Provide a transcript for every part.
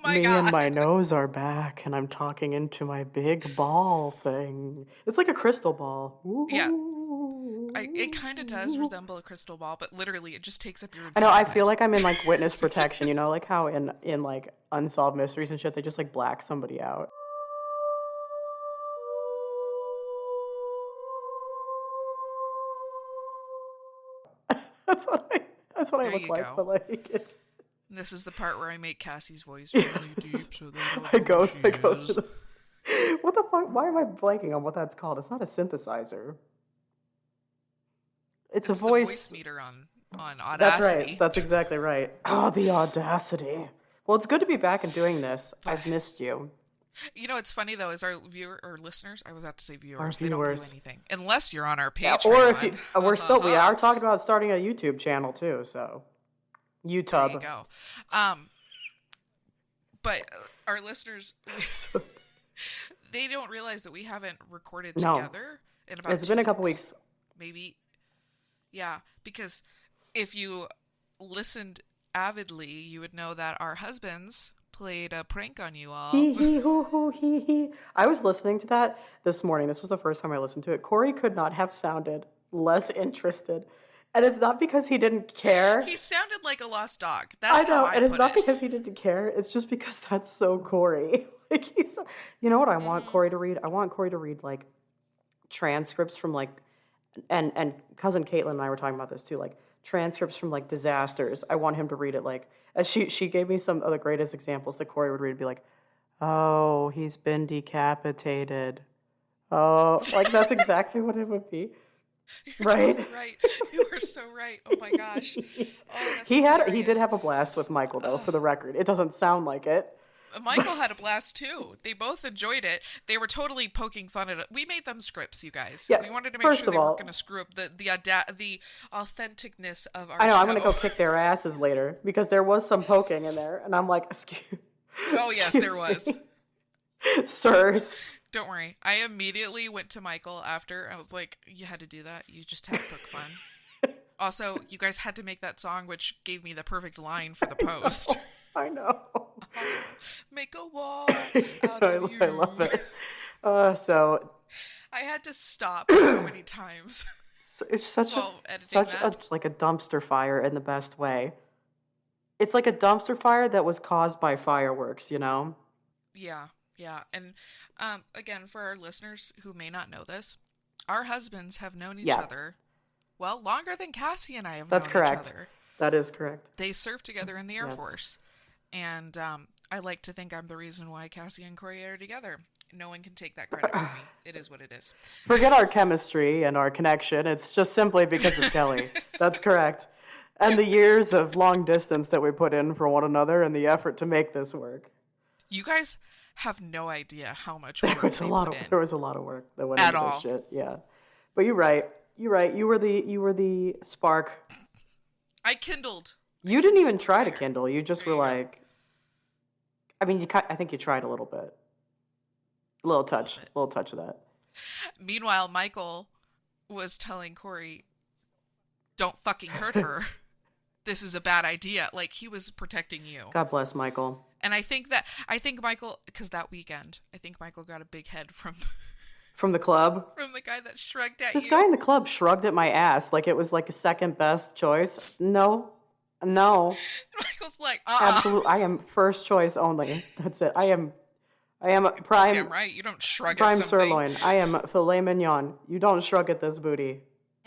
my Me and God. my nose are back, and I'm talking into my big ball thing. It's like a crystal ball. Yeah, it kind of does Ooh. resemble a crystal ball, but literally it just takes up your I know, entire I feel head. like I'm in like witness protection, you know, like how in like unsolved mysteries and shit, they just like black somebody out. That's what I that's what I There look you like, go. but like it's This is the part where I make Cassie's voice yeah, really deep so they don't I know who go she I go through is. the what the fuck? Why am I blanking on what that's called? It's not a synthesizer. It's a It's the voice voice. meter on That's right. Audacity. That's exactly right. Oh, the audacity. Well, it's good to be back and doing this. But I've missed you. you know what's funny though is our viewer or listeners, I was about to say Our viewers, they don't view viewers. anything unless you're on our Yeah, or if Patreon. you, we are talking about starting a YouTube channel too. So There you YouTube. go. Um, but our listeners, they don't realize that we haven't recorded No, together in about it's been two a couple weeks, weeks. maybe. Yeah, because if you listened avidly, you would know that our husbands played a prank on you all. Hee hee hoo hoo hee hee. I was listening to that this morning. This was the first time I listened to it. Corey could not have sounded less interested, and it's not because he didn't care. He sounded like a lost dog. I That's how know, I and it's put not it. because he didn't care. It's just because that's so Corey. Like he's, you know what I want Hmm. Corey to read? I want Corey to read like transcripts from like, and cousin Caitlin and I were talking about this too, like transcripts from like disasters. I want him to read it like, as she gave me some of the greatest examples that Corey would read. Be like, oh, he's been decapitated. Oh, like that's exactly what it would be, You're totally right? right. You are so right. Oh my gosh. Oh, that's He did hilarious. have a blast with Michael though. For the record, it doesn't sound like it. Michael had a blast too. They both enjoyed it. They were totally poking fun at it. We made them scripts, you guys. Yeah, We wanted to make first sure of they weren't going to all, screw up the authenticness of I our know I'm gonna go show. kick their asses later because there was some poking in there, and I'm like, Oh yes, there excuse was. me, sirs. Don't worry. I immediately went to Michael after. I was like, "You had to do that. You just had to poke fun." Also, you guys had to make that song, which gave me the perfect line for the post. I know. Make a wall out of I love you. it. So I had to stop so many times it's such a while editing that. like a dumpster fire in the best way. It's like a dumpster fire that was caused by fireworks, you know? Yeah, yeah. And again, for our listeners who may not know this, our husbands have known each Yeah, other, well, longer than Cassie and I have that's known each correct. other. That is correct. They served together in the Air Yes. Force. And I like to think I'm the reason why Cassie and Corey are together. No one can take that credit from me. It is what it is. Forget our chemistry and our connection. It's just simply because of Kelly. That's correct. And the years of long distance that we put in for one another and the effort to make this work. You guys have no idea how much There work was a they lot put of in there was a lot of work that went at into this all. shit. Yeah. But you're right. You're right. You were the spark. I kindled. I You didn't kindled even the try to fire. kindle. You just There were you go. like I mean, I think you tried a little bit. A little bit. A little touch of that. Meanwhile, Michael was telling Corey, don't fucking hurt her. This is a bad idea. Like, he was protecting you. God bless Michael. And I think Michael, because that weekend, I think Michael got a big head from From the club. from the guy that shrugged at This guy you. in the club shrugged at my ass like it was like a second best choice. No. No. Michael's like, Absolute. I am first choice only. That's it. I am damn prime right, you don't shrug at prime something. sirloin. I am filet mignon. You don't shrug at this booty.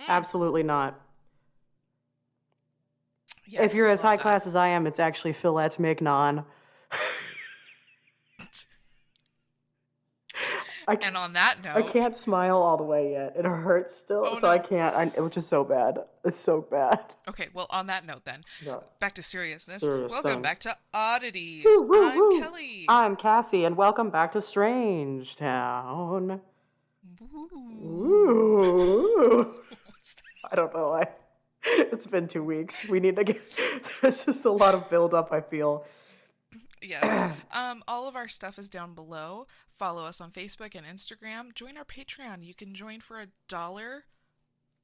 Absolutely not. If Yes, you're as love high that. class as I am, it's actually filet mignon. I, And on that I note, can't smile all the way yet. It hurts still, oh so I no. can't. Which is so bad. It's so bad. Okay, well, on that note then, Yeah. back to seriousness. Serious Welcome thing. back to Oddities. Woo, woo, I'm woo. Kelly. I'm Cassie, and welcome back to Strange Town. Ooh. Ooh. What's that? I don't know. It's been 2 weeks. We need to get. There's just a lot of build up. I feel. Yes. All of our stuff is down below. Follow us on Facebook and Instagram. Join our Patreon. You can join for $1 A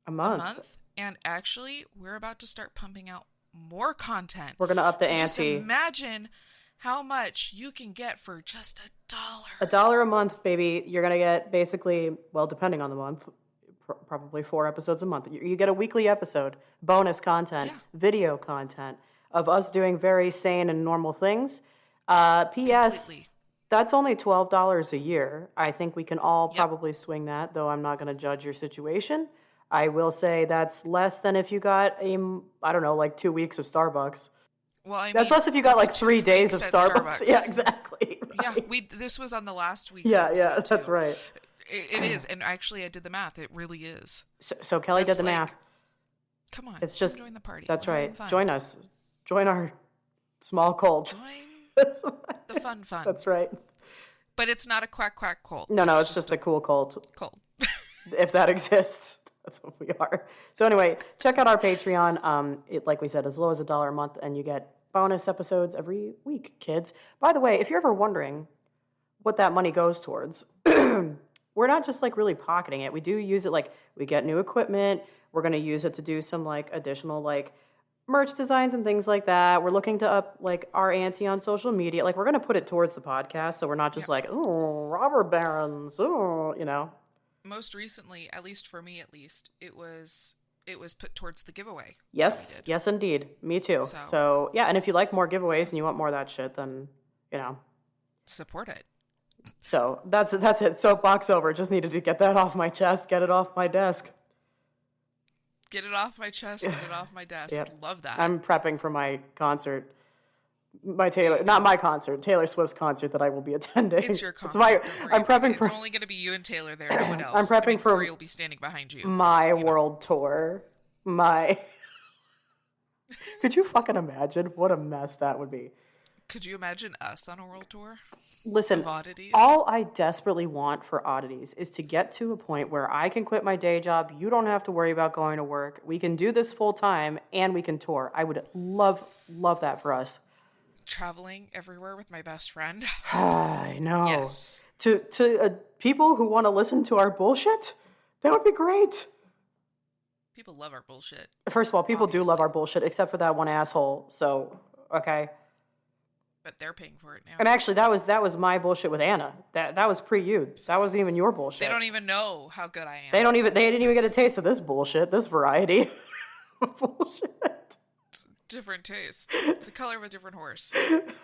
a month. month. And actually, we're about to start pumping out more content. We're gonna up the So just ante. imagine how much you can get for just $1. $1 a month, baby. You're going to get basically, well, depending on the month, probably 4 episodes a month. You get a weekly episode, bonus content, video content of us doing very sane and normal things. P.S. Completely. That's only $12 a year. I think we can all probably swing that, though I'm not going to judge your situation. I will say that's less than if you got I don't know, like 2 weeks of Starbucks. Well, I that's mean, less if you got like 3 days of Starbucks. Yeah, exactly. Right. Yeah, this was on the last week's episode. Yeah, that's right. It is, and actually I did the math. It really is. So Kelly did the math. Come on, it's just join the party. That's right. Join us. Join our small cult. The fun. That's right. But it's not a quack cult. No, it's just a cool cult. Cult. If that exists. That's what we are. So anyway, check out our Patreon. It, like we said, as low as $1 a month, and you get bonus episodes every week, kids. By the way, if you're ever wondering what that money goes towards, we're not just like really pocketing it. We do use it, like we get new equipment. We're going to use it to do some like additional like merch designs and things like that. We're looking to up like our ante on social media. Like we're going to put it towards the podcast, so we're not just like, oh, robber barons, oh, you know. Most recently, at least for me, it was put towards the giveaway. Yes, indeed. Me too. So yeah, and if you like more giveaways and you want more of that shit, then support it. So that's it. Soapbox over. Just needed to get that off my chest, get it off my desk. Get it off my chest, get it off my desk. Yep. Love that. I'm prepping for my concert. Taylor Swift's concert that I will be attending. It's your concert. I'm prepping for. It's only going to be you and Taylor there, no one else. I'm prepping for. Corey will be standing behind you. My world tour. Could you fucking imagine what a mess that would be? Could you imagine us on a world tour? Listen, of Oddities? All I desperately want for Oddities is to get to a point where I can quit my day job. You don't have to worry about going to work. We can do this full time and we can tour. I would love that for us. Traveling everywhere with my best friend. I know. Yes. To people who want to listen to our bullshit, that would be great. People love our bullshit. First of all, people do love our bullshit, except for that one asshole. So, okay. But they're paying for it now. And actually, that was my bullshit with Anna. That was pre-you. That wasn't even your bullshit. They don't even know how good I am. They didn't even get a taste of this bullshit, this variety of bullshit. Different taste. It's a color of a different horse.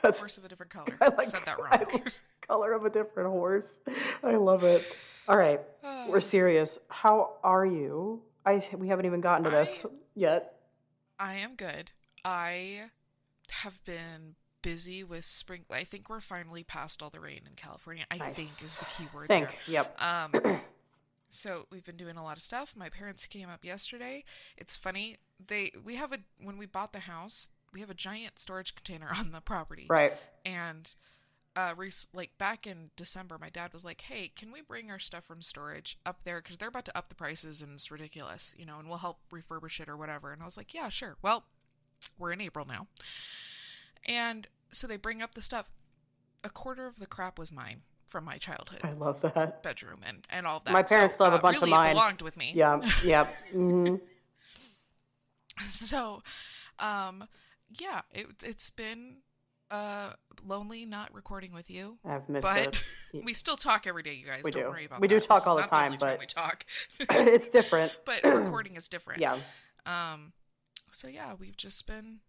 Horse of a different color. I said that wrong. Color of a different horse. I love it. All right. We're serious. How are you? We haven't even gotten to this yet. I am good. I have been busy with spring. I think we're finally past all the rain in California. I think is the key word there. Yep. So we've been doing a lot of stuff. My parents came up yesterday. It's funny. When we bought the house, we have a giant storage container on the property. Right. And back in December, my dad was like, "Hey, can we bring our stuff from storage up there? Because they're about to up the prices and it's ridiculous, and we'll help refurbish it or whatever." And I was like, "Yeah, sure." Well, we're in April now. And so they bring up the stuff. A quarter of the crap was mine from my childhood. I love that. Bedroom and all of that. My parents still have a bunch really of mine. It belonged with me. Yeah. Yep. Mm-hmm. So, it's been lonely not recording with you. I've missed it. But we still talk every day, you guys. Don't worry about that. We do talk all the time, but we talk. It's different. But recording is different. Yeah. So yeah, we've just been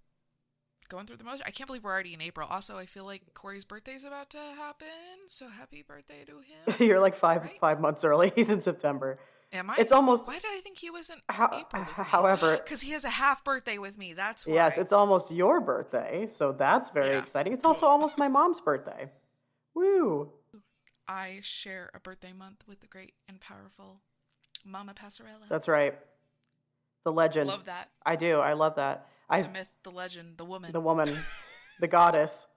going through the motion. I can't believe we're already in April. Also, I feel like Corey's birthday's about to happen. So happy birthday to him. You're like five months early. He's in September. Am I? It's almost. Why did I think he was in April with me? However, because he has a half birthday with me. That's why. Yes, it's almost your birthday, so that's very exciting. It's also almost my mom's birthday. Woo! I share a birthday month with the great and powerful Mama Passarella. That's right. The legend. Love that. I do. I love that. The myth, the legend, the woman. The woman, the goddess.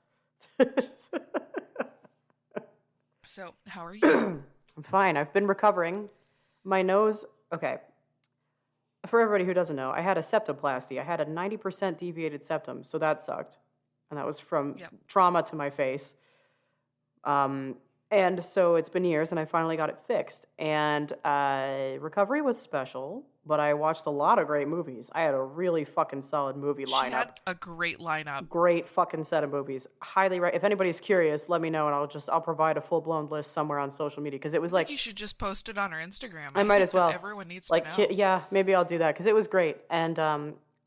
So, how are you? I'm fine. I've been recovering. My nose, okay. For everybody who doesn't know, I had a septoplasty. I had a 90% deviated septum, so that sucked. And that was from trauma to my face. And so it's been years, and I finally got it fixed. And recovery was special, but I watched a lot of great movies. I had a really fucking solid movie She lineup. had a great lineup. Great fucking set of movies. If anybody's curious, let me know and I'll provide a full-blown list somewhere on social media because it was I like think you should just post it on our Instagram. I might think as well. that everyone needs to know. Yeah, maybe I'll do that because it was great. And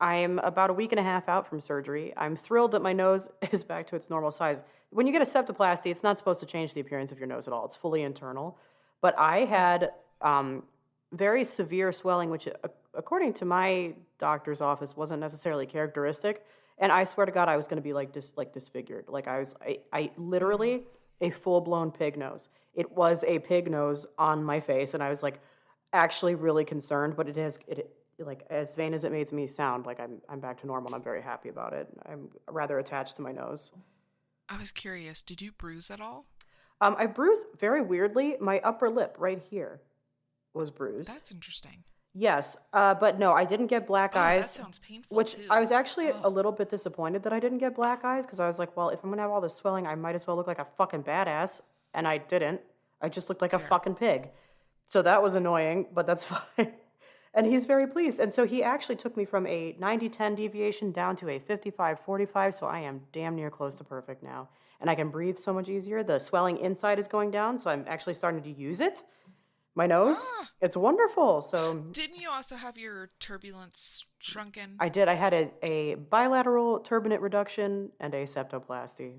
I'm about a week and a half out from surgery. I'm thrilled that my nose is back to its normal size. When you get a septoplasty, it's not supposed to change the appearance of your nose at all. It's fully internal. But I had very severe swelling, which, according to my doctor's office, wasn't necessarily characteristic. And I swear to God, I was going to be disfigured. I literally a full-blown pig nose. It was a pig nose on my face, and I was like, actually really concerned. But as vain as it makes me sound, like I'm back to normal, and I'm very happy about it. I'm rather attached to my nose. I was curious, did you bruise at all? I bruised very weirdly. My upper lip right here was bruised. That's interesting. Yes, but no, I didn't get black eyes. That sounds painful, which too. I was actually a little bit disappointed that I didn't get black eyes because I was like, well, if I'm going to have all this swelling, I might as well look like a fucking badass. And I didn't. I just looked like a fucking pig. So that was annoying, but that's fine. And he's very pleased. And so he actually took me from a 90-10 deviation down to a 55-45, so I am damn near close to perfect now. And I can breathe so much easier. The swelling inside is going down, so I'm actually starting to use it. My nose, it's wonderful. So didn't you also have your turbulence shrunken? I did. I had a bilateral turbinate reduction and a septoplasty.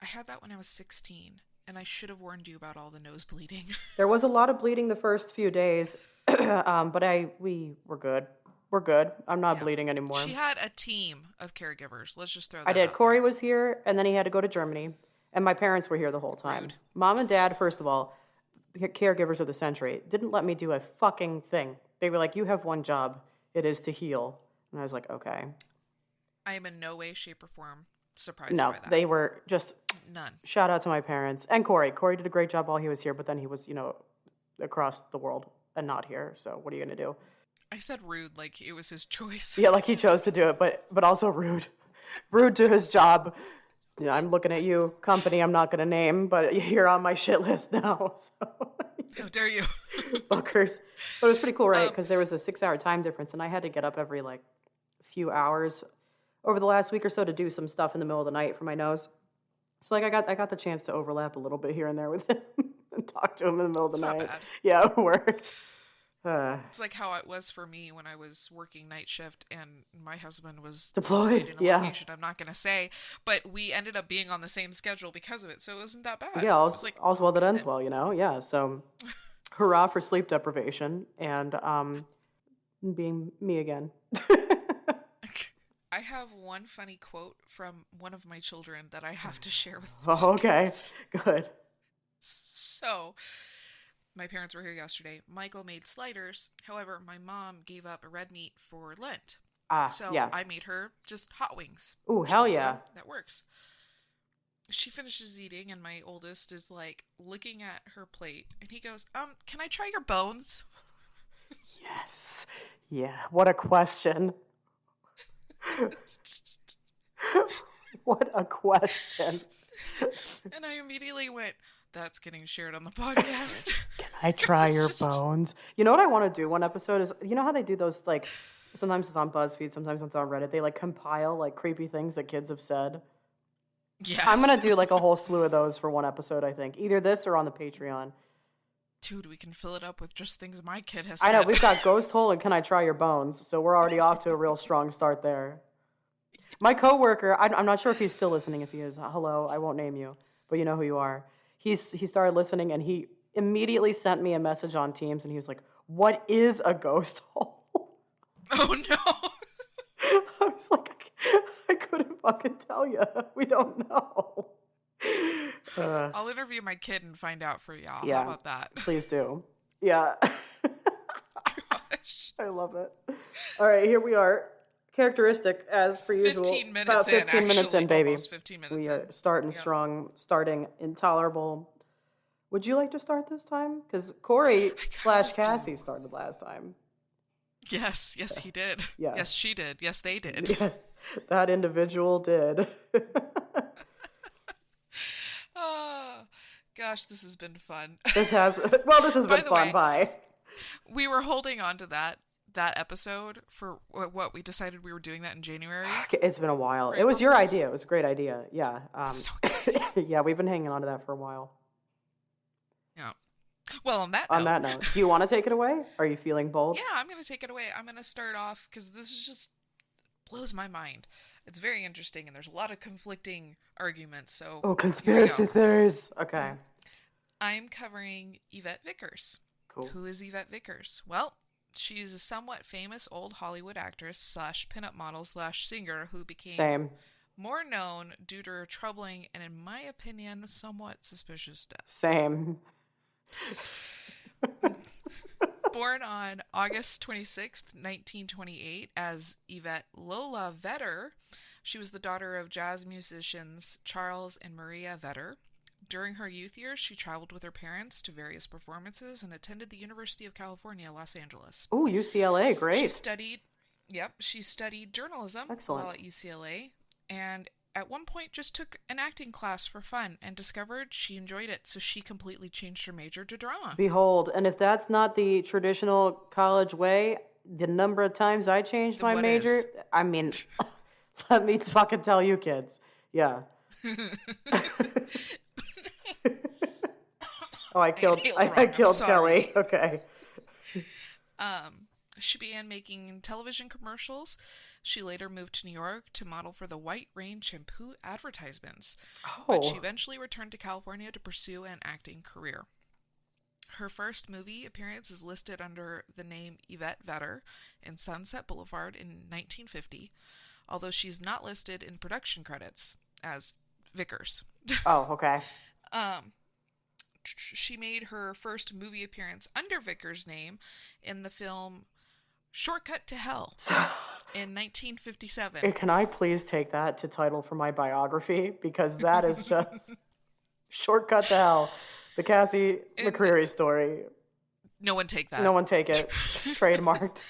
I had that when I was 16, and I should have warned you about all the nose bleeding. There was a lot of bleeding the first few days, but we were good. We're good. I'm not bleeding anymore. She had a team of caregivers. Let's just throw that I did. out Corey there. was here, and then he had to go to Germany, and my parents were here the whole time. Rude. Mom and Dad, first of all, caregivers of the century, didn't let me do a fucking thing. They were like, you have one job. It is to heal. And I was like, okay. I am in no way, shape, or form surprised No, by that. they were just... None. Shout out to my parents. And Corey. Corey did a great job while he was here, but then he was, across the world and not here. So what are you going to do? I said rude like it was his choice. Yeah, like he chose to do it, but also rude. Rude to his job. Yeah, I'm looking at you, company I'm not going to name, but you're on my shit list now. So. How dare you? Fuckers. But it was pretty cool, right? Because there was a 6-hour time difference, and I had to get up every, few hours over the last week or so to do some stuff in the middle of the night for my nose. So, I got the chance to overlap a little bit here and there with him and talk to him in the middle of the night. Not bad. Yeah, it worked. It's like how it was for me when I was working night shift and my husband was Deployed, in a location I'm not going to say, but we ended up being on the same schedule because of it, so it wasn't that bad. Yeah, all's well that ends well, Yeah, so hurrah for sleep deprivation and being me again. I have one funny quote from one of my children that I have to share with you. Oh, okay, good. So... my parents were here yesterday. Michael made sliders. However, my mom gave up red meat for Lent. So yeah. I made her just hot wings. Ooh, hell yeah. That works. She finishes eating, and my oldest is looking at her plate, and he goes, can I try your bones? Yes. Yeah, what a question. What a question. And I immediately went, that's getting shared on the podcast. Can I try your bones? You know what I want to do one episode is, you know how they do those, sometimes it's on BuzzFeed, sometimes it's on Reddit. They, compile, creepy things that kids have said. Yes. I'm going to do, a whole slew of those for one episode, I think. Either this or on the Patreon. Dude, we can fill it up with just things my kid has said. I know, we've got Ghost Hole and Can I Try Your Bones, so we're already off to a real strong start there. My coworker, I'm not sure if he's still listening. If he is, hello, I won't name you, but you know who you are. He started listening, and he immediately sent me a message on Teams, and he was like, what is a ghost hole? Oh, no. I was like, I couldn't fucking tell you. We don't know. I'll interview my kid and find out for y'all. Yeah, how about that? Please do. Yeah. Gosh. I love it. All right, here we are. Characteristic, as per usual. 15 minutes about 15 in, minutes actually. in, baby. Almost 15 minutes We are in. starting strong, starting intolerable. Would you like to start this time? Because Corey / Cassie started last time. Yes, he did. Yeah. Yes, she did. Yes, they did. Yes, that individual did. Oh, gosh, this has been fun. This has been fun. Way, Bye. we were holding on to that that episode for what we decided we were doing that in January. It's been a while. For It was April your Fools. idea. It was a great idea. Yeah. I'm so excited. Yeah, we've been hanging on to that for a while. Yeah. Well, on that On note, that note, do you want to take it away? Are you feeling bold? yeah, I'm going to take it away. I'm going to start off because this is just blows my mind. It's very interesting and there's a lot of conflicting arguments. So, Oh, here we conspiracy go. theories. Okay. I'm covering Yvette Vickers. Cool. Who is Yvette Vickers? Well, she's a somewhat famous old Hollywood actress slash pinup model slash singer who became Same. more known due to her troubling and, in my opinion, somewhat suspicious death. Same. Born on August 26th, 1928, as Yvette Lola Vetter, she was the daughter of jazz musicians Charles and Maria Vetter. During her youth years, she traveled with her parents to various performances and attended the University of California, Los Angeles. Ooh, UCLA. Great. She studied journalism Excellent. while at UCLA, and at one point just took an acting class for fun and discovered she enjoyed it, so she completely changed her major to drama. Behold, and if that's not the traditional college way, the number of times I changed Then my what major, is? I mean, let me fucking tell you kids. Yeah. Oh, I killed Sorry. Kelly. Okay. She began making television commercials. She later moved to New York to model for the White Rain shampoo advertisements, but she eventually returned to California to pursue an acting career. Her first movie appearance is listed under the name Yvette Vetter in Sunset Boulevard in 1950, although she's not listed in production credits as Vickers. Oh, okay. She made her first movie appearance under Vickers' name in the film Shortcut to Hell in 1957. Can I please take that to title for my biography? Because that is just Shortcut to Hell. The Cassie McCreary story. No one take that. No one take it. Trademarked.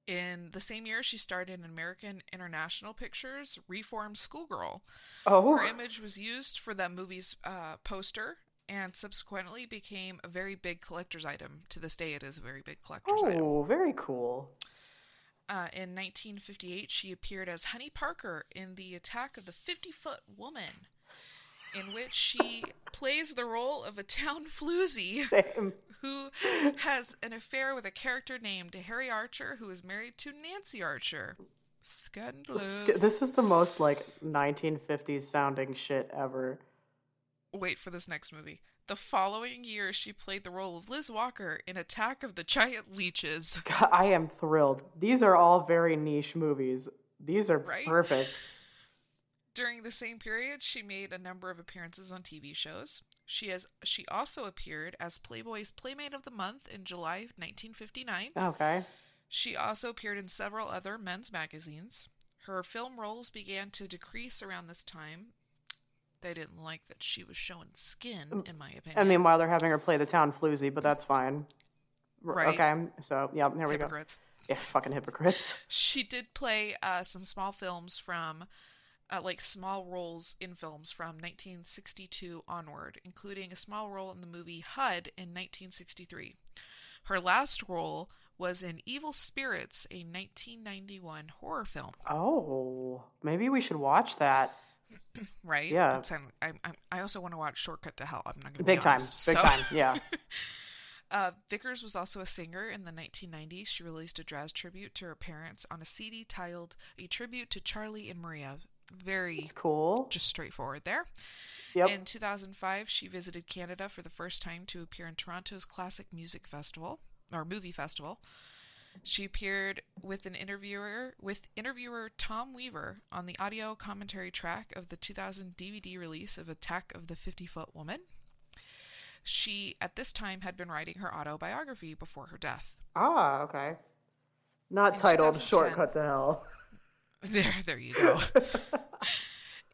In the same year, she starred in American International Pictures' Reformed Schoolgirl. Oh. Her image was used for that movie's poster and subsequently became a very big collector's item. To this day, it is a very big collector's item. Oh, very cool. In 1958, she appeared as Honey Parker in The Attack of the 50-Foot Woman, in which she plays the role of a town floozy Same. who has an affair with a character named Harry Archer, who is married to Nancy Archer. Scandalous. This is the most, 1950s sounding shit ever. Wait for this next movie. The following year, she played the role of Liz Walker in Attack of the Giant Leeches. God, I am thrilled. These are all very niche movies. These are perfect. During the same period, she made a number of appearances on TV shows. She also appeared as Playboy's Playmate of the Month in July 1959. Okay. She also appeared in several other men's magazines. Her film roles began to decrease around this time. They didn't like that she was showing skin, in my opinion. I mean, while they're having her play the town floozy, but that's fine. Right. Okay, so, yeah, there we Hypocrites. go. Yeah, fucking hypocrites. She did play some small films from, small roles in films from 1962 onward, including a small role in the movie HUD in 1963. Her last role was in Evil Spirits, a 1991 horror film. Oh, maybe we should watch that. Right? Yeah. I also want to watch Shortcut to Hell. I'm not going to be Big time. honest. Big time, yeah. Vickers was also a singer in the 1990s. She released a jazz tribute to her parents on a CD titled A Tribute to Charlie and Maria. Very That's cool. Just straightforward there. Yep. In 2005, she visited Canada for the first time to appear in Toronto's Classic Movie Festival. She appeared with interviewer Tom Weaver on the audio commentary track of the 2000 DVD release of Attack of the 50-Foot Woman. She, at this time, had been writing her autobiography before her death. Ah, okay. Not In titled 2010 Shortcut to Hell. There you go.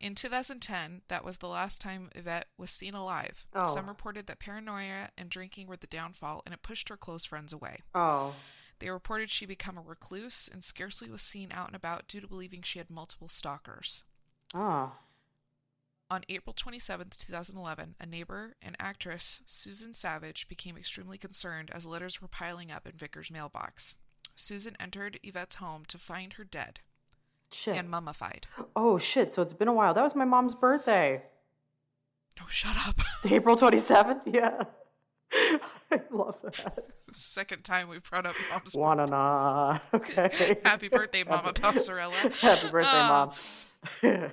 In 2010, that was the last time Yvette was seen alive. Oh. Some reported that paranoia and drinking were the downfall, and it pushed her close friends away. Oh. They reported she became a recluse and scarcely was seen out and about due to believing she had multiple stalkers. Ah. On April 27, 2011, a neighbor and actress, Susan Savage, became extremely concerned as letters were piling up in Vickers' mailbox. Susan entered Yvette's home to find her dead Shit. and mummified. Oh, shit. So it's been a while. That was my mom's birthday. Oh, shut up. April 27th? Yeah. I love that. Second time we've brought up Mom's Wanna nah. Okay. Happy birthday, Mama Passerella. Happy birthday, Mom.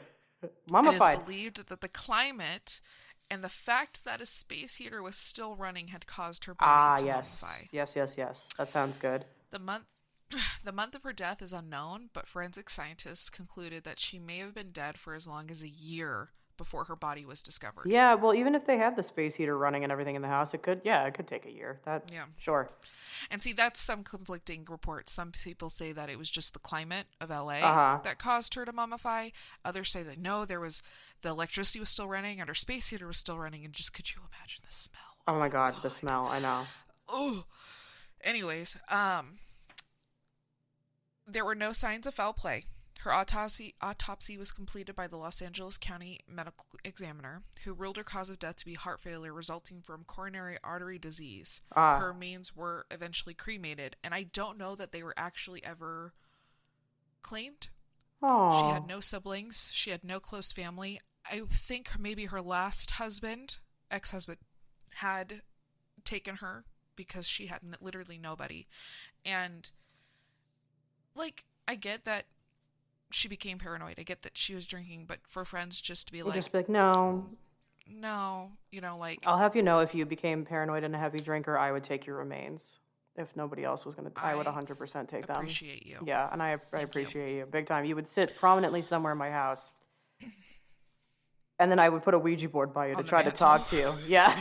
Mummified. It is believed that the climate and the fact that a space heater was still running had caused her body to mummify. Yes. That sounds good. The month of her death is unknown, but forensic scientists concluded that she may have been dead for as long as a year before her body was discovered. Yeah, well, even if they had the space heater running and everything in the house, it could take a year. Sure. And see, that's some conflicting reports. Some people say that it was just the climate of LA that caused her to mummify. Others say that no, the electricity was still running and her space heater was still running. And just could you imagine the smell? Oh my God, the smell. I know. Oh. Anyways, there were no signs of foul play. Her autopsy was completed by the Los Angeles County Medical Examiner, who ruled her cause of death to be heart failure resulting from coronary artery disease. Her remains were eventually cremated, and I don't know that they were actually ever claimed. Aww. She had no siblings. She had no close family. I think maybe her last ex-husband, had taken her because she had literally nobody. And, I get that she became paranoid. I get that she was drinking, but for friends just to be no, I'll have you know, if you became paranoid and a heavy drinker, I would take your remains. If nobody else was going to, I would 100% take them. I appreciate you. Yeah, and I appreciate you big time. You would sit prominently somewhere in my house, and then I would put a Ouija board by you to try to talk to you. Yeah.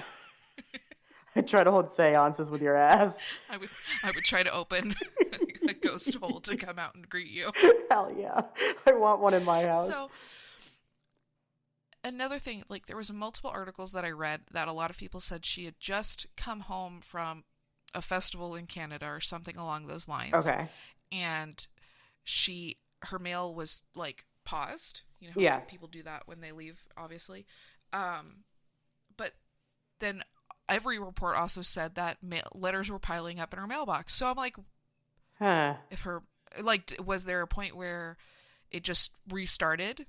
I'd try to hold seances with your ass. I would try to open a ghost hole to come out and greet you. Hell yeah. I want one in my house. So, another thing, there was multiple articles that I read that a lot of people said she had just come home from a festival in Canada or something along those lines. Okay. And her mail was, paused. You know how people do that when they leave, obviously. But then every report also said that letters were piling up in her mailbox. So I'm like, if her, was there a point where it just restarted?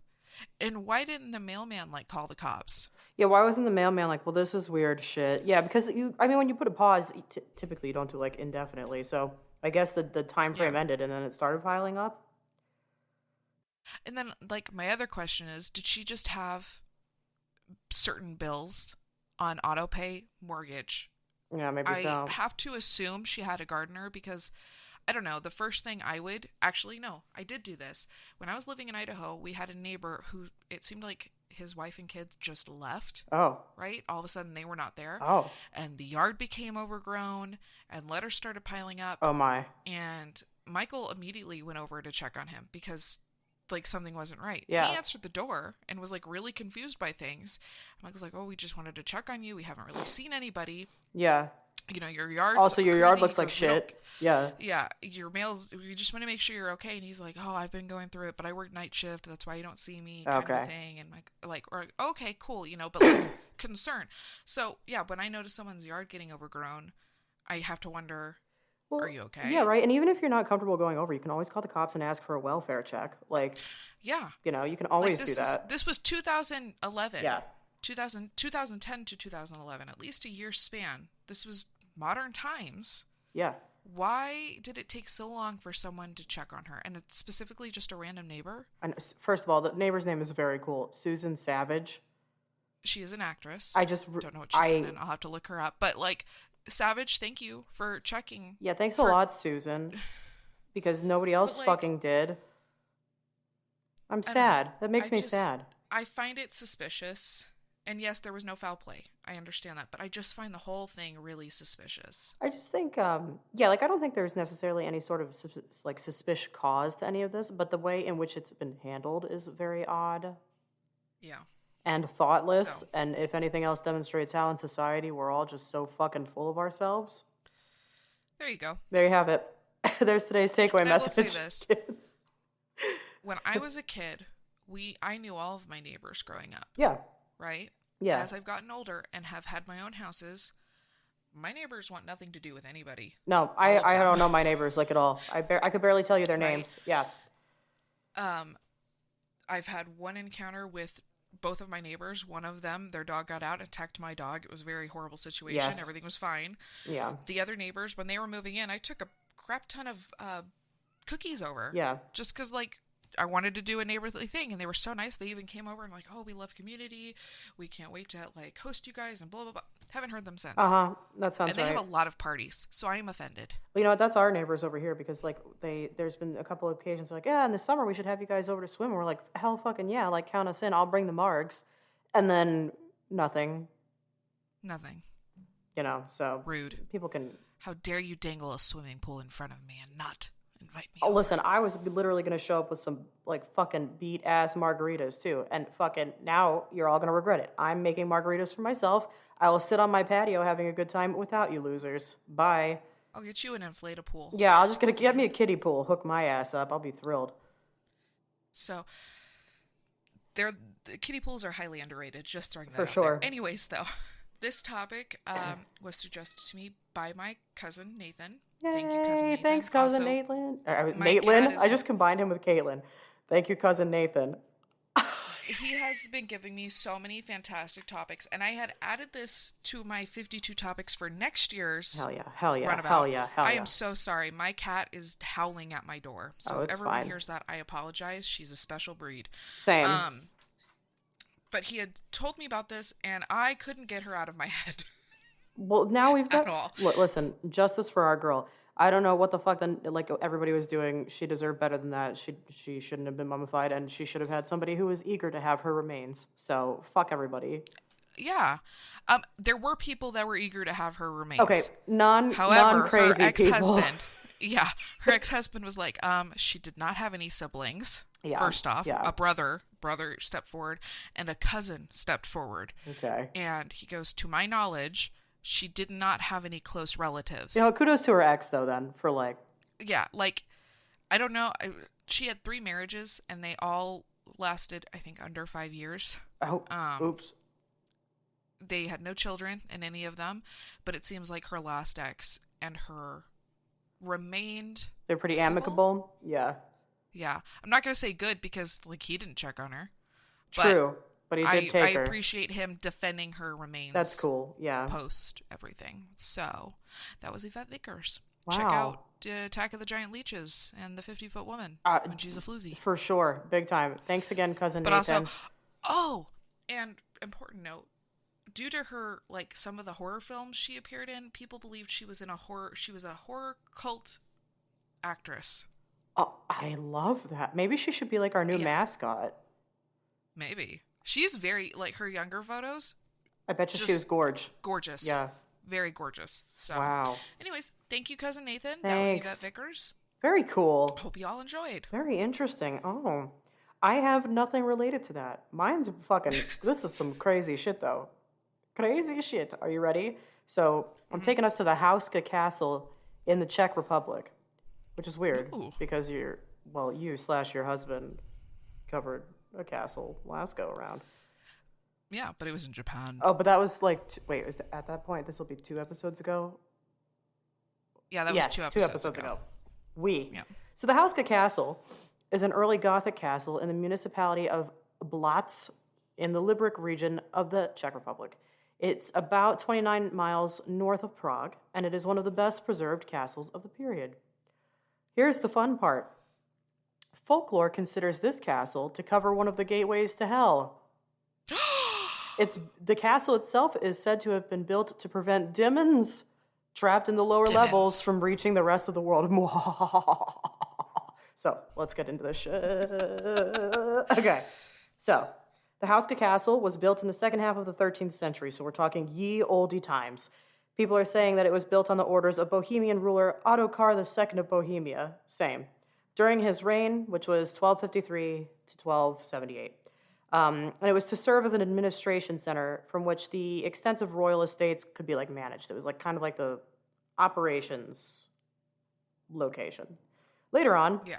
And why didn't the mailman, call the cops? Yeah, why wasn't the mailman well, this is weird shit? Yeah, because when you put a pause, typically you don't do, indefinitely. So I guess the time frame ended and then it started piling up. And then, my other question is, did she just have certain bills on auto pay mortgage? Yeah, maybe so. I have to assume she had a gardener because, I don't know, the first thing I did do this. When I was living in Idaho, we had a neighbor who, it seemed like his wife and kids just left. Oh. Right? All of a sudden they were not there. Oh. And the yard became overgrown and letters started piling up. Oh my. And Michael immediately went over to check on him because something wasn't right. Yeah. He answered the door and was really confused by things. Michael's like, oh, we just wanted to check on you. We haven't really seen anybody. Yeah. Your yard's also your crazy. yard looks like shit. Yeah. Yeah. Your mail's, we just want to make sure you're okay. And he's like, oh, I've been going through it, but I work night shift. That's why you don't see me kind of thing. And okay, cool. But concern. So yeah, when I notice someone's yard getting overgrown, I have to wonder, are you okay? Yeah, right. And even if you're not comfortable going over, you can always call the cops and ask for a welfare check. Yeah. You can always do that. This was 2011. Yeah. 2010 to 2011, at least a year span. This was modern times. Yeah. Why did it take so long for someone to check on her? And it's specifically just a random neighbor? And first of all, the neighbor's name is very cool. Susan Savage. She is an actress. I just don't know what she's been in. I'll have to look her up. But Savage, thank you for checking. Yeah, thanks a lot, Susan. Because nobody else fucking did. I'm sad. That makes me sad. I find it suspicious. And yes, there was no foul play. I understand that. But I just find the whole thing really suspicious. I just think, I don't think there's necessarily any sort of, suspicious cause to any of this. But the way in which it's been handled is very odd. Yeah. And thoughtless. And if anything else demonstrates how in society we're all just so fucking full of ourselves. There you go. There you have it. There's today's takeaway message. I will say this. When I was a kid, I knew all of my neighbors growing up. Yeah. Right? Yeah. As I've gotten older and have had my own houses, My neighbors want nothing to do with anybody. No, All of I them, don't know my neighbors like at all. I could barely tell you their right? names. Yeah. Um, I've had one encounter with both of my neighbors. One of them, their dog got out and attacked my dog. It was a very horrible situation. Yes. Everything was fine. Yeah. The other neighbors, when they were moving in, I took a crap ton of cookies over Yeah. just because, like, I wanted to do a neighborly thing, and they were so nice. They even came over and like, oh, we love community. We can't wait to like host you guys and blah blah blah. Haven't heard them since. Uh-huh. That sounds And they right. have a lot of parties, so I am offended. Well, you know what? That's our neighbors over here because like there's been a couple of occasions like, yeah, in the summer we should have you guys over to swim. And we're like, hell fucking yeah, like count us in. I'll bring the margs, and then nothing. Nothing. So Rude. people can. How dare you dangle a swimming pool in front of me and not invite me Oh, over? listen, I was literally gonna show up with some like fucking beat ass margaritas too, and fucking now you're all gonna regret it. I'm making margaritas for myself. I will sit on my patio having a good time without you losers. Bye. I'll get you an inflatable pool. Yeah, I'll just gonna get me a kiddie pool, hook my ass up. I'll be thrilled. So, the kiddie pools are highly underrated. Just throwing that For out sure. there. Anyways, though, this topic was suggested to me by my cousin Nathan. Yay, Thank you, cousin Nathan. thanks, cousin Also, Nathan. my Nathan? cat is- I just combined him with Caitlin. Thank you, cousin Nathan. He has been giving me so many fantastic topics, and I had added this to my 52 topics for next year's Hell yeah, hell yeah, runabout. hell yeah, hell I yeah. am so sorry. My cat is howling at my door. So Oh, if it's everyone fine. hears that, I apologize. She's a special breed. Same. But he had told me about this, and I couldn't get her out of my head. Well, now we've got. At all. Look, listen, justice for our girl. I don't know what the fuck like everybody was doing. She deserved better than that. She shouldn't have been mummified, and she should have had somebody who was eager to have her remains. So fuck everybody. Yeah. There were people that were eager to have her remains. Okay, However, non-crazy her ex-husband, people. her ex-husband was like, she did not have any siblings. Yeah, First off, yeah. a brother stepped forward, and a cousin stepped forward. Okay. And he goes, to my knowledge, she did not have any close relatives. Kudos to her ex though. Then for like. Yeah, like, I don't know. She had 3 marriages, and they all lasted, I think, under 5 years. Oh. Oops. They had no children in any of them, but it seems like her last ex and her remained They're pretty civil? amicable. Yeah. Yeah. I'm not going to say good because, like, he didn't check on her. True. But he did take I her. appreciate him defending her remains. That's cool. Yeah. Post everything. So, that was Yvette Vickers. Wow. Check out Attack of the Giant Leeches and the 50-Foot Woman when she's a floozy. For sure. Big time. Thanks again, cousin But Nathan. also, and important note, due to her, like, some of the horror films she appeared in, people believed she was a horror cult actress. Oh, I love that. Maybe she should be like our new Yeah. mascot. Maybe. She's very, like, her younger photos, I bet you she Just- was gorge. gorgeous. Yeah. Very gorgeous. So, Wow. anyways, thank you, cousin Nathan. That was Thanks. Yvette Vickers. Very cool. Hope you all enjoyed. Very interesting. Oh, I have nothing related to that. Mine's fucking. This is some crazy shit, though. Crazy shit. Are you ready? So I'm taking us to the Houska Castle in the Czech Republic, which is weird Ooh. because you / your husband covered a castle last go around. Yeah, but it was in Japan. Oh, but that was like wait, at that point this will be 2 episodes ago. Yeah, that Yes, was 2 episodes ago. Yeah. So the Houska Castle is an early Gothic castle in the municipality of Blatz in the Liberec region of the Czech Republic. It's about 29 miles north of Prague, and it is one of the best preserved castles of the period. Here's the fun part. Folklore considers this castle to cover one of the gateways to hell. The castle itself is said to have been built to prevent demons trapped in the lower levels from reaching the rest of the world. So let's get into this shit. Okay, so the Houska Castle was built in the second half of the 13th century, so we're talking ye olde times. People are saying that it was built on the orders of Bohemian ruler Ottokar II of Bohemia. Same. During his reign, which was 1253 to 1278. And it was to serve as an administration center from which the extensive royal estates could be like managed. It was like kind of like the operations location. Later on, Yeah.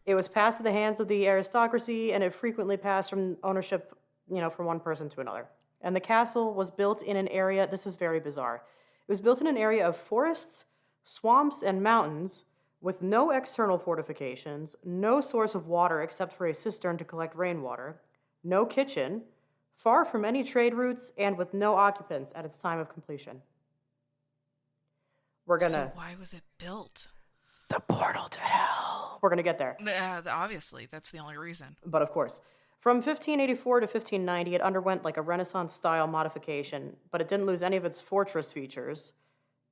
it was passed to the hands of the aristocracy, and it frequently passed from ownership, from one person to another. And the castle was built in an area, this is very bizarre, It was built in an area of forests, swamps, and mountains with no external fortifications, no source of water except for a cistern to collect rainwater, no kitchen, far from any trade routes, and with no occupants at its time of completion. So why was it built? The portal to hell. We're gonna get there. Obviously, that's the only reason. But of course, from 1584 to 1590, it underwent like a Renaissance-style modification, but it didn't lose any of its fortress features,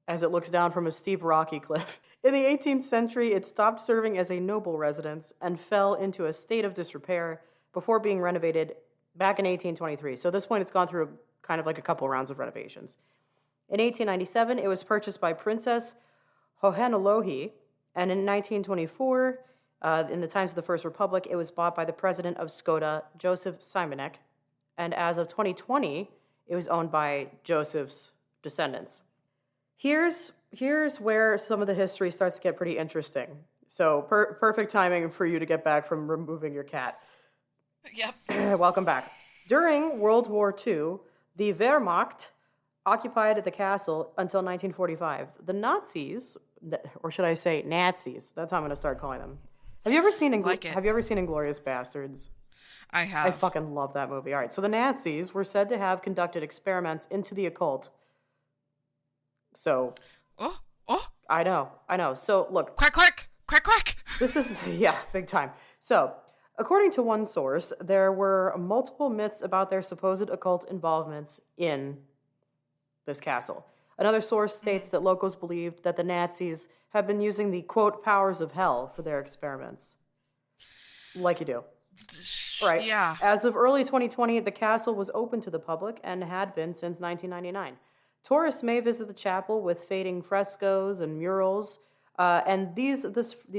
as it looks down from a steep rocky cliff. In the 18th century, it stopped serving as a noble residence and fell into a state of disrepair before being renovated back in 1823. So at this point, it's gone through kind of like a couple rounds of renovations. In 1897, it was purchased by Princess Hohenlohe, and in 1924, in the times of the First Republic, it was bought by the president of Skoda, Joseph Simonek, and as of 2020, it was owned by Joseph's descendants. Here's where some of the history starts to get pretty interesting. So perfect timing for you to get back from removing your cat. Yep. Welcome back. During World War II, the Wehrmacht occupied the castle until 1945. The Nazis, or should I say Nazis, that's how I'm going to start calling them. Have you ever seen Inglourious Bastards? I have. I fucking love that movie. All right, so the Nazis were said to have conducted experiments into the occult. So... Oh! I know. So, look... Quack! This is, yeah, big time. So, according to one source, there were multiple myths about their supposed occult involvements in this castle. Another source states that locals believed that the Nazis have been using the, quote, powers of hell for their experiments. Like you do. Right. Yeah. As of early 2020, the castle was open to the public and had been since 1999. Tourists may visit the chapel with fading frescoes and murals, and these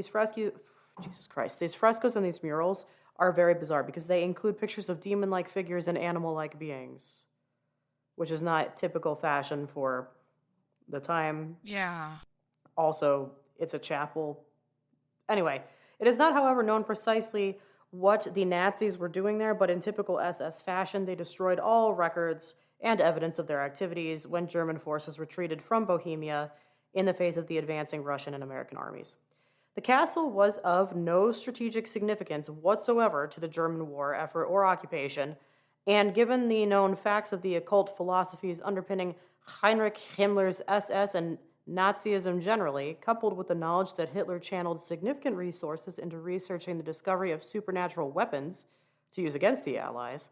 frescoes and these murals are very bizarre because they include pictures of demon-like figures and animal-like beings, which is not typical fashion for the time. Yeah. Also, it's a chapel. Anyway, it is not, however, known precisely what the Nazis were doing there, but in typical SS fashion, they destroyed all records and evidence of their activities when German forces retreated from Bohemia in the face of the advancing Russian and American armies. The castle was of no strategic significance whatsoever to the German war effort or occupation, and given the known facts of the occult philosophies underpinning Heinrich Himmler's SS and Nazism generally, coupled with the knowledge that Hitler channeled significant resources into researching the discovery of supernatural weapons to use against the Allies,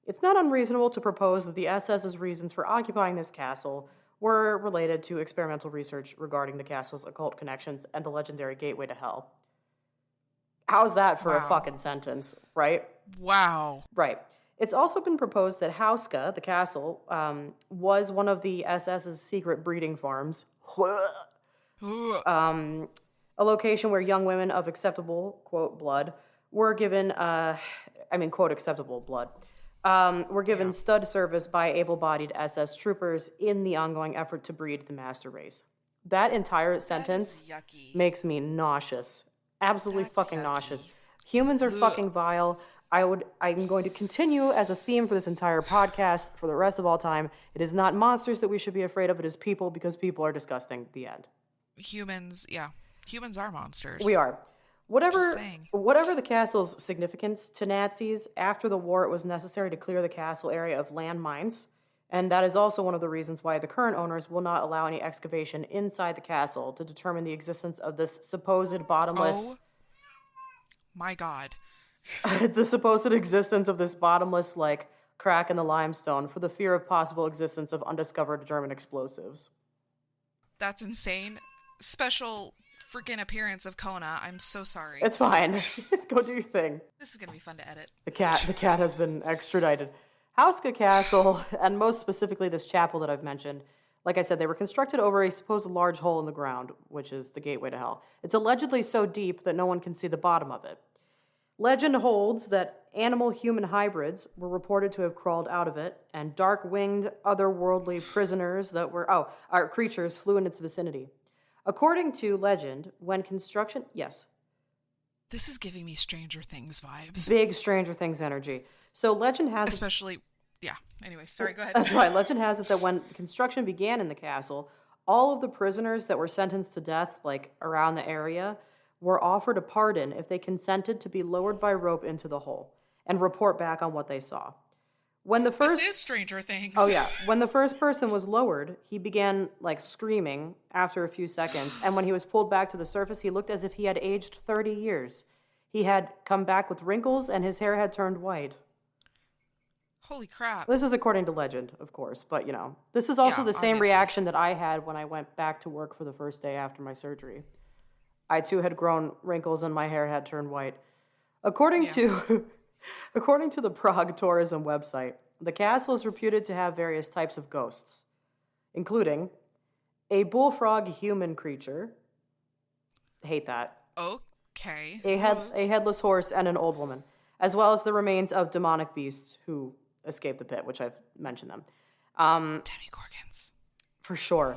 it's not unreasonable to propose that the SS's reasons for occupying this castle were related to experimental research regarding the castle's occult connections and the legendary gateway to hell. How's that for a fucking sentence, right? Wow. Right. It's also been proposed that Houska, the castle, was one of the SS's secret breeding farms. A location where young women of acceptable, quote, blood were given, quote, acceptable blood, were given stud service by able-bodied SS troopers in the ongoing effort to breed the master race. That entire sentence makes me nauseous. Absolutely fucking nauseous. Humans are fucking vile. I'm going to continue as a theme for this entire podcast for the rest of all time. It is not monsters that we should be afraid of. It is people, because people are disgusting. The end. Humans are monsters. We are. Whatever the castle's significance to Nazis, after the war it was necessary to clear the castle area of landmines, and that is also one of the reasons why the current owners will not allow any excavation inside the castle to determine the existence of this supposed bottomless... Oh, my God. The supposed existence of this bottomless, crack in the limestone for the fear of possible existence of undiscovered German explosives. That's insane. Special freaking appearance of Kona. I'm so sorry. It's fine. Let's go do your thing. This is going to be fun to edit. The cat has been extradited. Houska Castle, and most specifically this chapel that I've mentioned, like I said, they were constructed over a supposed large hole in the ground, which is the gateway to hell. It's allegedly so deep that no one can see the bottom of it. Legend holds that animal-human hybrids were reported to have crawled out of it, and dark-winged, otherworldly prisoners creatures flew in its vicinity. According to legend, when construction... Yes. This is giving me Stranger Things vibes. Big Stranger Things energy. So legend has... Especially... Yeah. Anyway, sorry, go ahead. That's right. Legend has it that when construction began in the castle, All of the prisoners that were sentenced to death, like around the area, were offered a pardon if they consented to be lowered by rope into the hole and report back on what they saw. When the This first is Stranger Oh Things. yeah, when the first person was lowered, he began like screaming after a few seconds, and when he was pulled back to the surface, he looked as if he had aged 30 years. He had come back with wrinkles and his hair had turned white. Holy crap. This is according to legend, of course, but this is also Yeah, the same obviously. reaction that I had when I went back to work for the first day after my surgery. I too had grown wrinkles and my hair had turned white. According Yeah. to according to the Prague tourism website, the castle is reputed to have various types of ghosts, including a bullfrog human creature. Hate that. Okay. A headless horse and an old woman, as well as the remains of demonic beasts who escaped the pit, which I've mentioned them. Demigorgons. For sure.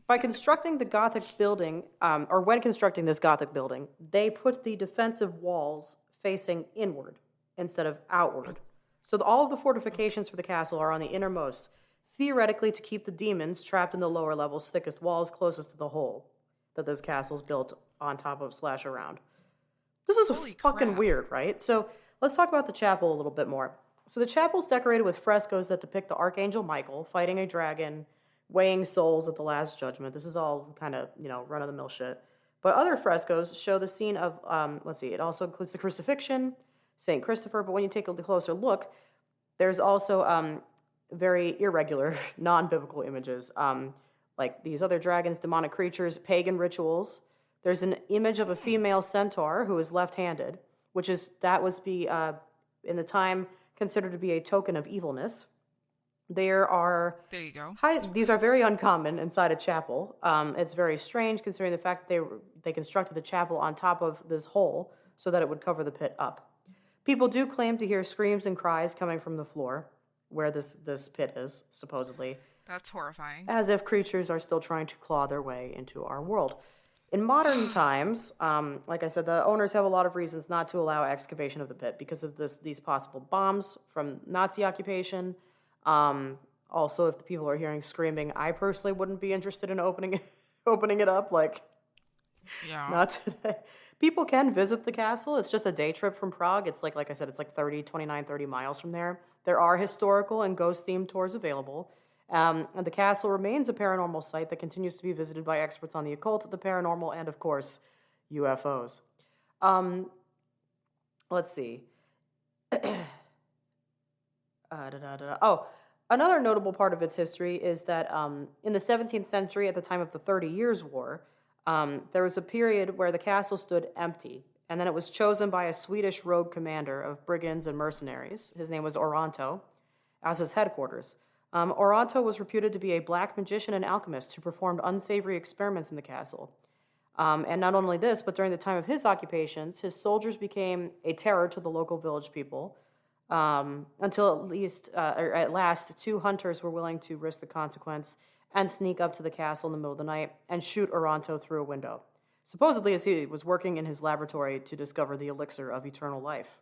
By constructing the Gothic building, or when constructing this Gothic building, they put the defensive walls facing inward instead of outward. So all of the fortifications for the castle are on the innermost, theoretically to keep the demons trapped in the lower levels' thickest walls closest to the hole that this castle's built on top of / around. This is Holy fucking crap. weird, right? So let's talk about the chapel a little bit more. So the chapel's decorated with frescoes that depict the Archangel Michael fighting a dragon, weighing souls at the Last Judgment. This is all kind of, run-of-the-mill shit. But other frescoes show the scene of, it also includes the crucifixion, St. Christopher, but when you take a closer look, there's also very irregular, non-biblical images, like these other dragons, demonic creatures, pagan rituals. There's an image of a female centaur who is left-handed, that was in the time considered to be a token of evilness. There you go. these are very uncommon inside a chapel. It's very strange considering the fact that they constructed the chapel on top of this hole so that it would cover the pit up. People do claim to hear screams and cries coming from the floor where this pit is, supposedly, That's horrifying. as if creatures are still trying to claw their way into our world. In modern times, like I said, the owners have a lot of reasons not to allow excavation of the pit because of these possible bombs from Nazi occupation. Also, if the people are hearing screaming, I personally wouldn't be interested in opening it up. Yeah. Not today. People can visit the castle. It's just a day trip from Prague. It's like I said, it's like 30 miles from there. There are historical and ghost-themed tours available. And the castle remains a paranormal site that continues to be visited by experts on the occult, the paranormal, and, of course, UFOs. Let's see. Oh, another notable part of its history is that in the 17th century, at the time of the 30 Years' War, there was a period where the castle stood empty, and then it was chosen by a Swedish rogue commander of brigands and mercenaries. His name was Oranto, as his headquarters. Oranto was reputed to be a black magician and alchemist who performed unsavory experiments in the castle. And not only this, but during the time of his occupations, his soldiers became a terror to the local village people, until at last, 2 hunters were willing to risk the consequence and sneak up to the castle in the middle of the night and shoot Oranto through a window, supposedly as he was working in his laboratory to discover the elixir of eternal life.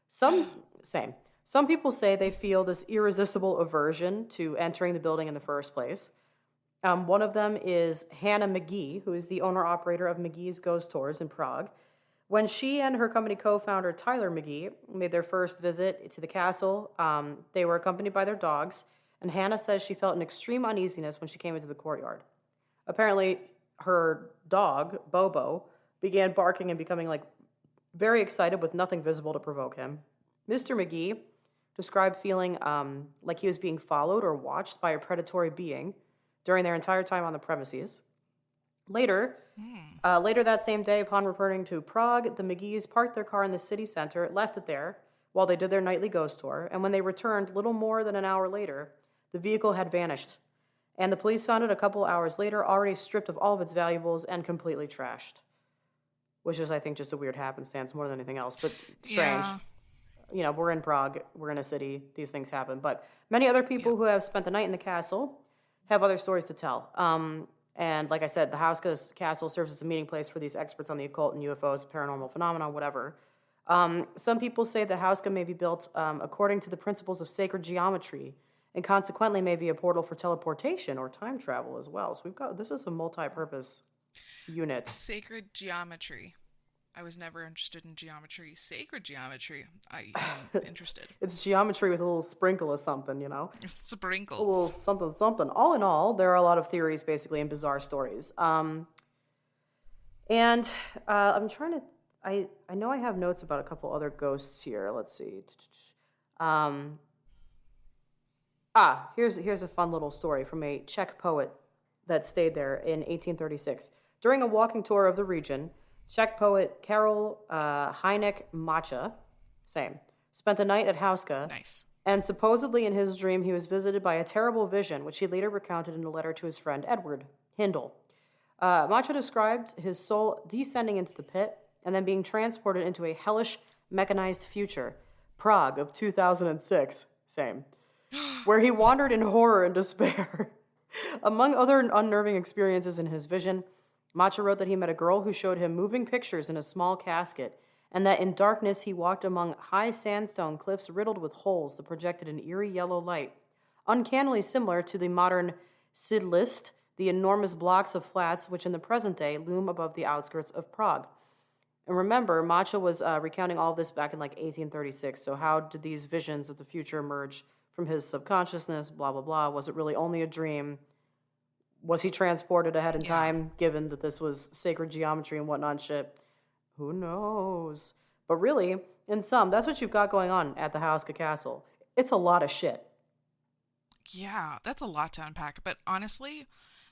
Some people say they feel this irresistible aversion to entering the building in the first place. One of them is Hannah McGee, who is the owner-operator of McGee's Ghost Tours in Prague. When she and her company co-founder Tyler McGee made their first visit to the castle, they were accompanied by their dogs, and Hannah says she felt an extreme uneasiness when she came into the courtyard. Apparently, her dog, Bobo, began barking and becoming very excited with nothing visible to provoke him. Mr. McGee described feeling like he was being followed or watched by a predatory being during their entire time on the premises. Later that same day, upon returning to Prague, the McGees parked their car in the city center, left it there while they did their nightly ghost tour, and when they returned little more than an hour later, the vehicle had vanished, and the police found it a couple hours later already stripped of all of its valuables and completely trashed, which is, I think, just a weird happenstance more than anything else, but strange. Yeah. We're in Prague, we're in a city, these things happen, but many other people who have spent the night in the castle have other stories to tell. And like I said, the Houska Castle serves as a meeting place for these experts on the occult and UFOs, paranormal phenomena, whatever. Some people say the Houska may be built according to the principles of sacred geometry and consequently may be a portal for teleportation or time travel as well. So this is a multi-purpose unit. Sacred geometry. I was never interested in geometry. Sacred geometry, I am interested. It's geometry with a little sprinkle of something, you know? A little Sprinkles. something, something. All in all, there are a lot of theories, basically, and bizarre stories. And I'm trying to. I know I have notes about a couple other ghosts here. Let's see. Here's a fun little story from a Czech poet that stayed there in 1836. During a walking tour of the region, Czech poet Karel Hynek Macha, spent a night at Houska. Nice. And supposedly in his dream, he was visited by a terrible vision, which he later recounted in a letter to his friend Edward Hindle. Macha described his soul descending into the pit and then being transported into a hellish mechanized future, Prague of 2006, where he wandered in horror and despair. Among other unnerving experiences in his vision, Macha wrote that he met a girl who showed him moving pictures in a small casket, and that in darkness he walked among high sandstone cliffs riddled with holes that projected an eerie yellow light, uncannily similar to the modern Sidlist, the enormous blocks of flats which in the present day loom above the outskirts of Prague. And remember, Macha was recounting all of this back in like 1836, so how did these visions of the future emerge from his subconsciousness, blah, blah, blah? Was it really only a dream? Was he transported ahead in time, given that this was sacred geometry and whatnot shit? Who knows? But really, in sum, that's what you've got going on at the Houska Castle. It's a lot of shit. Yeah, that's a lot to unpack. But honestly,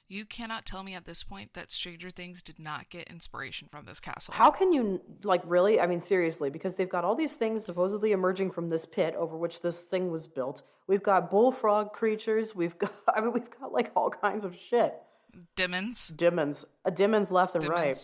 you cannot tell me at this point that Stranger Things did not get inspiration from this castle. How can you, like, really? I mean, seriously, because they've got all these things supposedly emerging from this pit over which this thing was built. We've got bullfrog creatures. We've got like all kinds of shit. Demons. Demons left and right.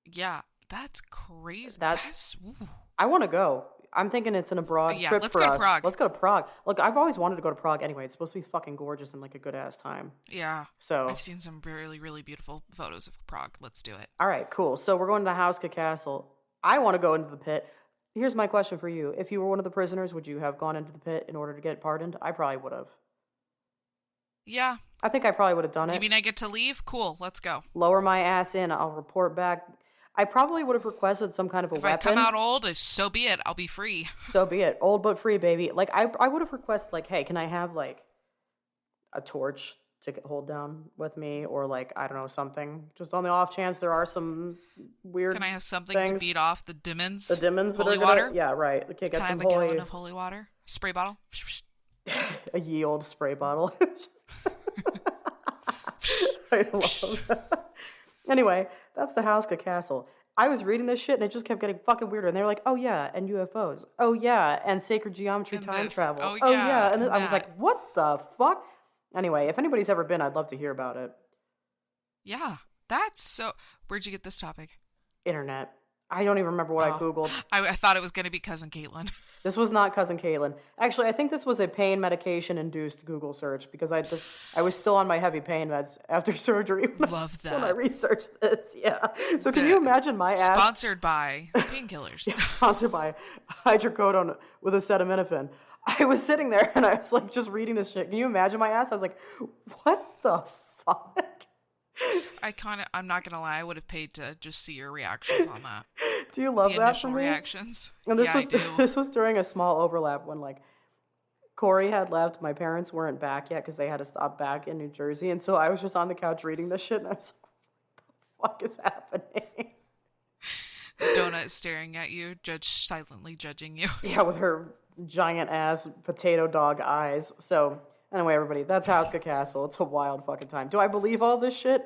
Yeah, that's crazy. I want to go. I'm thinking it's an abroad trip for us. Let's go to Prague. Let's go to Prague. Look, I've always wanted to go to Prague anyway. It's supposed to be fucking gorgeous and like a good ass time. Yeah. So I've seen some really, really beautiful photos of Prague. Let's do it. All right, cool. So we're going to Houska Castle. I want to go into the pit. Here's my question for you. If you were one of the prisoners, would you have gone into the pit in order to get pardoned? I probably would have. Yeah. I think I probably would have done it. You mean I get to leave? Cool, let's go. Lower my ass in. I'll report back. I probably would have requested some kind of a weapon. If I come out old, so be it. I'll be free. So be it. Old but free, baby. Like, I would have requested, like, hey, can I have, like, a torch to hold down with me? Or, like, I don't know, something. Just on the off chance there are some weird Can I have something things. to beat off the demons? The demons that holy are water? Yeah, right. Okay, Can I have a gallon of holy water? Spray bottle? A ye old spray bottle. I love that. Anyway, that's the Houska Castle. I was reading this shit and it just kept getting fucking weirder. And they were like, oh yeah, and UFOs. Oh yeah, and sacred geometry and time this. travel. Oh yeah. And I was like, what the fuck? Anyway, if anybody's ever been, I'd love to hear about it. Yeah, that's so... Where'd you get this topic? Internet. I don't even remember what I Googled. I thought it was going to be Cousin Caitlin. This was not Cousin Caitlin. Actually, I think this was a pain medication-induced Google search because I was still on my heavy pain meds after surgery. Love that. When I researched this, yeah. So can you imagine my ass? Sponsored by painkillers. Yeah, sponsored by hydrocodone with acetaminophen. I was sitting there and I was like just reading this shit. Can you imagine my ass? I was like, what the fuck? I'm not gonna lie, I would have paid to just see your reactions on that. Do you love the that initial for me? reactions? And I do. This was during a small overlap when like Corey had left. My parents weren't back yet because they had to stop back in New Jersey, and so I was just on the couch reading this shit, and I was like, "What the fuck is happening?" Donut staring at you, silently judging you. Yeah, with her giant ass potato dog eyes. So anyway, everybody, that's Houska Castle. It's a wild fucking time. Do I believe all this shit?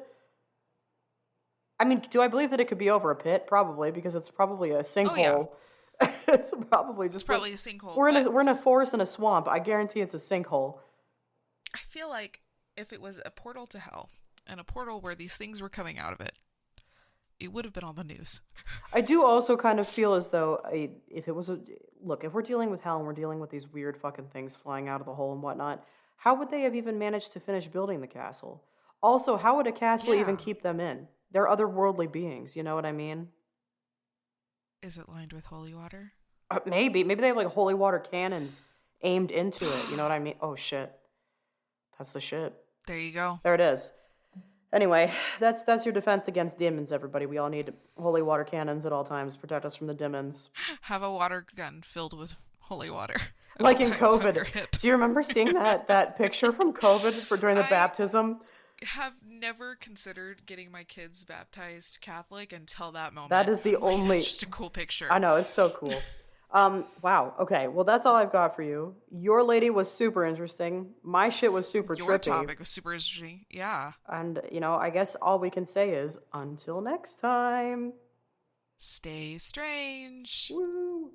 I mean, do I believe that it could be over a pit? Probably, because it's probably a sinkhole. Oh, yeah. It's probably just a sinkhole. We're in a forest and a swamp. I guarantee it's a sinkhole. I feel like if it was a portal to hell and a portal where these things were coming out of it, it would have been on the news. I do also kind of feel as though if we're dealing with hell and we're dealing with these weird fucking things flying out of the hole and whatnot, how would they have even managed to finish building the castle? Also, how would a castle even keep them in? They're otherworldly beings, you know what I mean? Is it lined with holy water? Maybe they have like holy water cannons aimed into it. You know what I mean? Oh shit, that's the shit. There you go. There it is. Anyway, that's your defense against demons, everybody. We all need holy water cannons at all times to protect us from the demons. Have a water gun filled with holy water at all Like in times on your COVID. hip. Do you remember seeing that picture from COVID for during the I baptism? have never considered getting my kids baptized Catholic until that That moment. is the Like, only. that's just a cool picture. I know, it's so cool. Wow. Okay. Well, that's all I've got for you. Your lady was super interesting. My shit was super Your trippy. topic was super interesting. Yeah. And, I guess all we can say is until next time. Stay strange. Woo.